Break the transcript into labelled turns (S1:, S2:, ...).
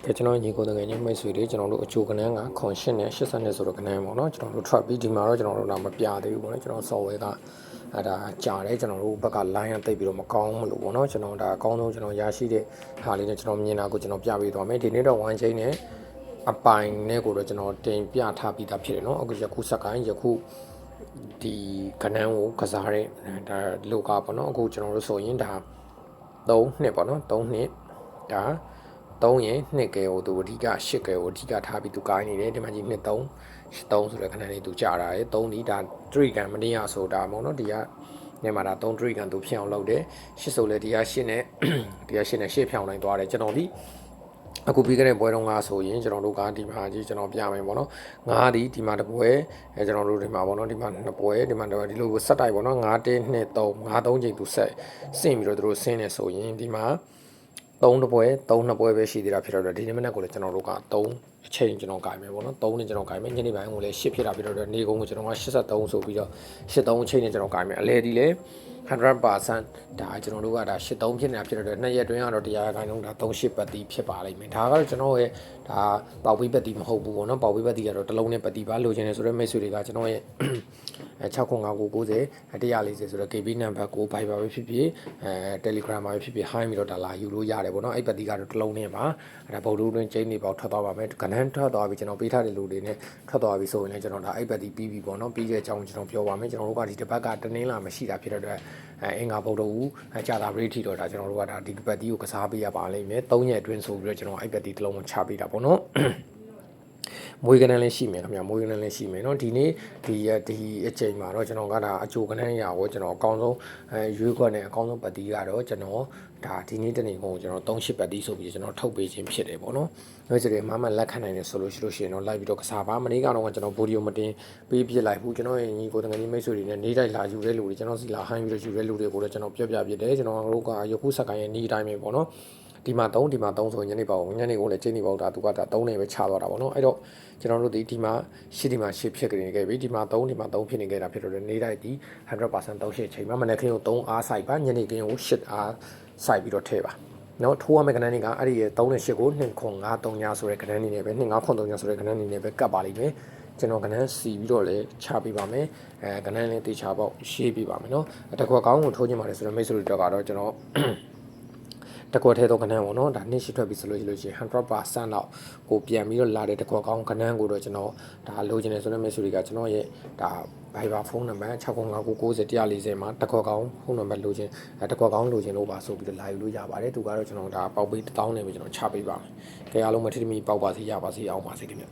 S1: ကဲကျွန်တော်ညီကိုတကယ်ချင်းမိတ်ဆွေတွေကျွန်တော်တို့အချိုကနန်းကခွန်8နဲ့80နဲ့ဆိုတော့ကနန်းပေါ့နော်ကျွန်တော်တို့ trap ပြီးဒီမှာတော့ကျွန်တော်တို့တော့မပြသေးဘူးပေါ့နော်ကျွန်တော် software ကအဲ့ဒါကြာတယ်ကျွန်တော်တို့ဘက်က line ကတိတ်ပြီးတော့မကောင်းဘူးလို့ပေါ့နော်ကျွန်တော်ဒါအကောင်းဆုံးကျွန်တော်ရရှိတဲ့ဟာလေးနဲ့ကျွန်တော်မြင်တာကိုကျွန်တော်ပြပေးသွားမယ်ဒီနေ့တော့ one chain နဲ့အပိုင်နဲ့ကိုတော့ကျွန်တော်တင်ပြထားပြီးသားဖြစ်တယ်နော်အခုယခုစက္ကိုင်းယခုဒီကနန်းကိုကစားတဲ့ဒါလောကပေါ့နော်အခုကျွန်တော်တို့ဆိုရင်ဒါ3နှစ်ပေါ့နော်3နှစ်ဒါ3ရင်2ကဲကိုသူအဓိက8ကဲကိုအဓိကထားပြီးသူကိုင်းနေတယ်ဒီမှာကြီး2 3 3ဆိုတဲ့ခဏလေးသူကြာတာရယ်3ဒီဒါ3ကန်မနေရဆိုတာပေါ့နော်ဒီကညမှာဒါ3 3ကန်သူဖြောင်းလောက်တယ်8ဆိုလဲဒီက8နဲ့ဒီက8နဲ့8ဖြောင်းနိုင်သွားတယ်ကျွန်တော်ဒီအခုပြီးခဲ့တဲ့ပွဲတုန်းကဆိုရင်ကျွန်တော်တို့ကဒီမှာကြီးကျွန်တော်ပြမယ်ပေါ့နော်9ဒီမှာတစ်ပွဲကျွန်တော်တို့ဒီမှာပေါ့နော်ဒီမှာ2ပွဲဒီမှာဒီလိုဆက်တိုက်ပေါ့နော်9 1 2 3 5 3ချိန်သူဆက်ဆင့်ပြီးတော့သူတို့ဆင်းနေဆိုရင်ဒီမှာ3တပွဲ3နှစ်ပွဲပဲရှိသေးတာဖြစ်တော့ဒီနေ့မနေ့ကလည်းကျွန်တော်တို့က3အချိန်ကျွန်တော်ကြိုင်မယ်ပေါ့နော်3နဲ့ကျွန်တော်ကြိုင်မယ်ညနေပိုင်းကိုလည်း10ဖြစ်တာဖြစ်တော့နေကုန်းကိုကျွန်တော်က83ဆိုပြီးတော့83အချိန်နဲ့ကျွန်တော်ကြိုင်မယ်အလဲဒီလေ100% ဒါကျွန်တော်တို့ကဒါ83ဖြစ်နေတာဖြစ်တော့2ရက်တွင်းကတော့တရားခိုင်လုံးဒါ38ပတ်တီးဖြစ်ပါလိမ့်မယ်ဒါကတော့ကျွန်တော်ရဲ့ဒါပေါက်ပြီးပတ်တီးမဟုတ်ဘူးပေါ့နော်ပေါက်ပြီးပတ်တီးကတော့တစ်လုံးနဲ့ပတ်တီးပါလိုချင်တယ်ဆိုတော့မိတ်ဆွေတွေကကျွန်တော်ရဲ့69590 140ဆိုတော့ KB နံပါတ်ကို Viber ပဲဖြစ်ဖြစ်Telegram မှာပဲဖြစ်ဖြစ် high ပြီးတော့ဒါလာယူလို့ရတယ်ပေါ့နော်အဲ့ပတ်တီးကတော့တစ်လုံးနဲ့ပါဒါဗုဒ္ဓတွင်းကျင်းနေပေါက်ထွက်သွားပါမယ်ကနန်းထွက်သွားပြီကျွန်တော်ပေးထားတဲ့လူတွေနဲ့ထွက်သွားပြီဆိုရင်လည်းကျွန်တော်ဒါအဲ့ပတ်တီးပြီးပြီပေါ့နော်ပြီးခဲ့တဲ့အကြောင်းကျွန်တော်ပြောပါမယ်ကျွန်တော်တို့ကဒီတစ်ပတ်ကတနင်္လာမရှိတာဖြစ်တဲ့အင်္ဂါဗုဒ္ဓဦးကြာတာပရိထိတော့ဒါကျွန်တော်တို့ကဒါဒီပတ်တီးကိုကစားပေးရပါလိမ့်မယ်3ရက်အတွင်းဆိုပြီးတော့ကျွန်တော်အဲ့ပတ်တီးတစ်လုံးကိုချပေးတာပေါ့နော်မွေးကနန်းလေးရှိမယ်ခင်ဗျာမွေးကနန်းလေးရှိမယ်เนาะဒီနေ့ဒီအချိန်မှာတော့ကျွန်တော်ကဒါအချိုကနန်းရာကိုကျွန်တော်အကောင်းဆုံးရွေးခွက်နဲ့အကောင်းဆုံးပတ်တီးကတော့ကျွန်တော်ဒါဒီနေ့တနေ့ကိုကျွန်တော်38ပတ်တီးဆိုပြီးကျွန်တော်ထုတ်ပေးခြင်းဖြစ်တယ်ပေါ့နော်ဒါဆိုရင်မမလက်ခံနိုင်တယ်ဆိုလို့ရှိရင်တော့လိုက်ပြီးတော့ကစားပါမနေ့ကတော့ကျွန်တော်ဗီဒီယိုမတင်ပေးပြလိုက်ဘူးကျွန်တော်ရဲ့ညီကိုတငယ်ချင်းမိတ်ဆွေတွေနဲ့နေတိုင်းလာယူတဲ့လူတွေကျွန်တော်စီလာဟိုင်းပြီးတော့ယူတဲ့လူတွေကိုလည်းကျွန်တော်ပြောပြပြတယ်ကျွန်တော်တို့ကယခုစက္ကိုင်းရဲ့နေတိုင်းပဲပေါ့နော်ဒီမှာ3ဒီမှာ3ဆိုရင်ညနေပေါက်ညနေကိုလည်းချိန်နေပေါက်တာသူကဒါ3နဲ့ပဲချသွားတာပေါ့နော်အဲ့တော့ကျွန်တော်တို့ဒီမှာ8ဒီမှာ8ဖြစ်နေခဲ့ပြီဒီမှာ3ဒီမှာ3ဖြစ်နေခဲ့တာဖြစ်တော့နေတိုင်းဒီ 100% 38ချိန်မှာမနေ့ကကို3အားစိုက်ပါညနေကကို8အားစိုက်ပြီးတော့ထည့်ပါနော်ထိုးရမယ့်ကဏ္ဍတွေကအဲ့ဒီ3နဲ့8ကို2.53ညဆိုတဲ့ကဏ္ဍအနေနဲ့ပဲ2.53ညဆိုတဲ့ကဏ္ဍအနေနဲ့ပဲကတ်ပါလိမ့်မယ်ကျွန်တော်ကဏ္ဍစီပြီးတော့လည်းချပေးပါမယ်ကဏ္ဍလည်းတေချာပေါက်ရှေ့ပေးပါမယ်နော်တကွက်ကောင်းကိုထိုးခြင်းပါတယ်ဆိုတော့မိတ်ဆွေတွေကတော့ကျွန်တော်တကွက်ထဲတော့ကဏ္ဍပေါ့နော်ဒါနှစ်ရှိထွက်ပြီဆိုလို့ရှိရင် 100% တော့ကိုပြန်ပြီးတော့လာတဲ့တကွက်ကောင်းကဏ္ဍကိုတော့ကျွန်တော်ဒါလိုချင်တယ်ဆိုတော့မိတ်ဆွေတွေကကျွန်တော်ရဲ့ဒါ Viber ဖုန်းနံပါတ်69590မှာတကွက်ကောင်းဖုန်းနံပါတ်လိုချင်တကွက်ကောင်းလိုချင်လို့ပါဆိုပြီးတော့လာယူလို့ရပါတယ်သူကတော့ကျွန်တော်ဒါပေါက်ပေး1000နဲ့ပဲကျွန်တော်ချပေးပါမယ်ကြရလုံးမထီထီမီပေါက်ပါစေရပါစေအောင်ပါစေခင်ဗျ